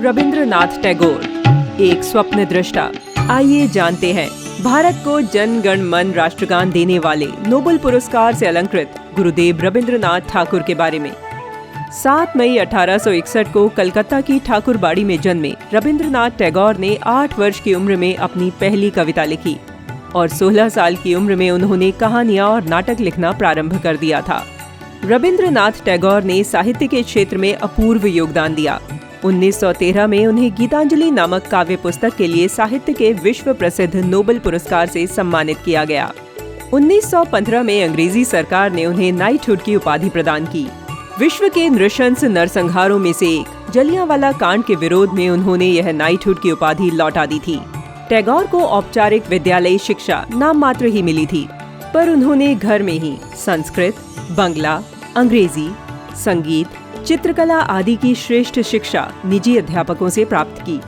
रविंद्रनाथ टैगोर, एक स्वप्न दृष्टा। आइए जानते हैं भारत को जन गण मन राष्ट्रगान देने वाले नोबेल पुरस्कार से अलंकृत गुरुदेव रविंद्रनाथ ठाकुर के बारे में। 7 मई 1861 को कलकत्ता की ठाकुरबाड़ी में जन्मे रविंद्रनाथ टैगोर ने 8 वर्ष की उम्र में अपनी पहली कविता लिखी और 16 साल की उम्र में उन्होंने कहानियां और नाटक लिखना प्रारंभ कर दिया था। रविंद्रनाथ टैगोर ने साहित्य के क्षेत्र में अपूर्व योगदान दिया। 1913 में उन्हें गीतांजलि नामक काव्य पुस्तक के लिए साहित्य के विश्व प्रसिद्ध नोबेल पुरस्कार से सम्मानित किया गया। 1915 में अंग्रेजी सरकार ने उन्हें नाइटहुड की उपाधि प्रदान की। विश्व के नृशंस नरसंहारों में से एक जलियांवाला कांड के विरोध में उन्होंने यह नाइटहुड की उपाधि लौटा दी थी। टैगोर को औपचारिक विद्यालयी शिक्षा नाम मात्र ही मिली थी, पर उन्होंने घर में ही संस्कृत, बंगला, अंग्रेजी, संगीत, चित्रकला आदि की श्रेष्ठ शिक्षा निजी अध्यापकों से प्राप्त की।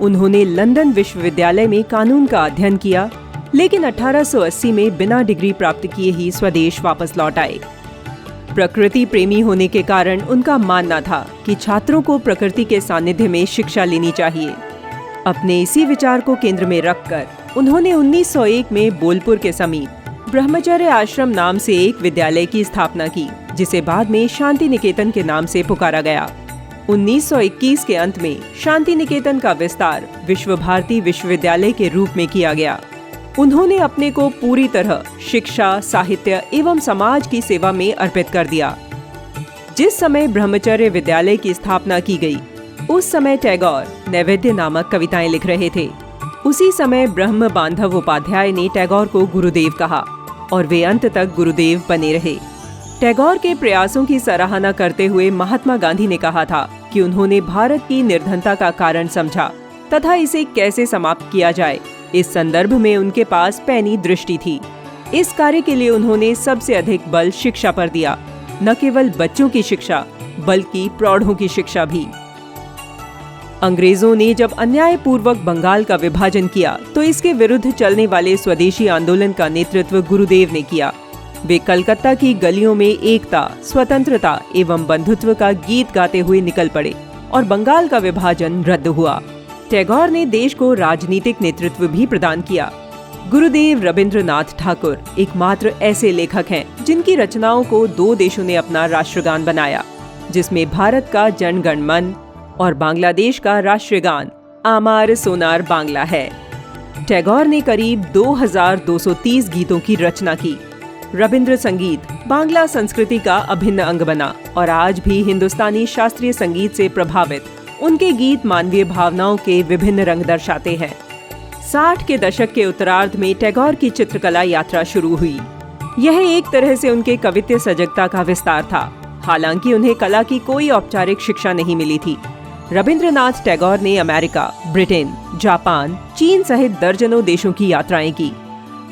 उन्होंने लंदन विश्वविद्यालय में कानून का अध्ययन किया, लेकिन 1880 में बिना डिग्री प्राप्त किए ही स्वदेश वापस लौट आए। प्रकृति प्रेमी होने के कारण उनका मानना था कि छात्रों को प्रकृति के सानिध्य में शिक्षा लेनी चाहिए। अपने इसी विचार को केंद्र में रखकर उन्होंने 1901 में बोलपुर के समीप ब्रह्मचर्य आश्रम नाम से एक विद्यालय की स्थापना की, जिसे बाद में शांति निकेतन के नाम से पुकारा गया। 1921 के अंत में शांति निकेतन का विस्तार विश्व भारती विश्वविद्यालय के रूप में किया गया। उन्होंने अपने को पूरी तरह शिक्षा, साहित्य एवं समाज की सेवा में अर्पित कर दिया। जिस समय ब्रह्मचर्य विद्यालय की स्थापना की गई, उस समय टैगोर नैवेद्य नामक कविताएं लिख रहे थे। उसी समय ब्रह्म बांधव उपाध्याय ने टैगोर को गुरुदेव कहा और वे अंत तक गुरुदेव बने रहे। टैगोर के प्रयासों की सराहना करते हुए महात्मा गांधी ने कहा था कि उन्होंने भारत की निर्धनता का कारण समझा तथा इसे कैसे समाप्त किया जाए, इस संदर्भ में उनके पास पैनी दृष्टि थी। इस कार्य के लिए उन्होंने सबसे अधिक बल शिक्षा पर दिया, न केवल बच्चों की शिक्षा बल्कि प्रौढ़ों की शिक्षा भी। अंग्रेजों ने जब अन्यायपूर्वक बंगाल का विभाजन किया तो इसके विरुद्ध चलने वाले स्वदेशी आंदोलन का नेतृत्व गुरुदेव ने किया। वे कलकत्ता की गलियों में एकता, स्वतंत्रता एवं बंधुत्व का गीत गाते हुए निकल पड़े और बंगाल का विभाजन रद्द हुआ। टैगोर ने देश को राजनीतिक नेतृत्व भी प्रदान किया। गुरुदेव रविंद्रनाथ ठाकुर एकमात्र ऐसे लेखक हैं जिनकी रचनाओं को 2 देशों ने अपना राष्ट्रगान बनाया, जिसमें भारत का जन गण मन और बांग्लादेश का राष्ट्रीय गान आमार सोनार बांग्ला है। टैगोर ने करीब 2230 गीतों की रचना की। रविंद्र संगीत बांग्ला संस्कृति का अभिन्न अंग बना और आज भी हिंदुस्तानी शास्त्रीय संगीत से प्रभावित उनके गीत मानवीय भावनाओं के विभिन्न रंग दर्शाते हैं। 60 के दशक के उत्तरार्ध में टैगोर की चित्रकला यात्रा शुरू हुई। यह एक तरह से उनके कवित्व सजगता का विस्तार था। हालांकि उन्हें कला की कोई औपचारिक शिक्षा नहीं मिली थी। रविंद्रनाथ टैगोर ने अमेरिका, ब्रिटेन, जापान, चीन सहित दर्जनों देशों की यात्राएं की।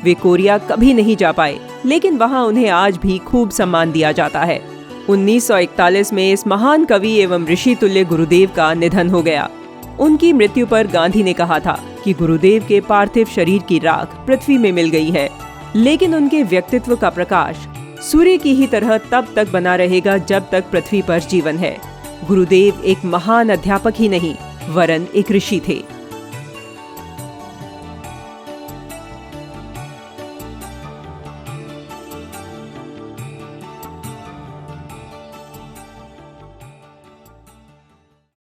वे कोरिया कभी नहीं जा पाए, लेकिन वहां उन्हें आज भी खूब सम्मान दिया जाता है। 1941 में इस महान कवि एवं ऋषि तुल्य गुरुदेव का निधन हो गया। उनकी मृत्यु पर गांधी ने कहा था कि गुरुदेव के पार्थिव शरीर की राख पृथ्वी में मिल गई है, लेकिन उनके व्यक्तित्व का प्रकाश सूर्य की ही तरह तब तक बना रहेगा जब तक पृथ्वी पर जीवन है। गुरुदेव एक महान अध्यापक ही नहीं, वरन एक ऋषि थे।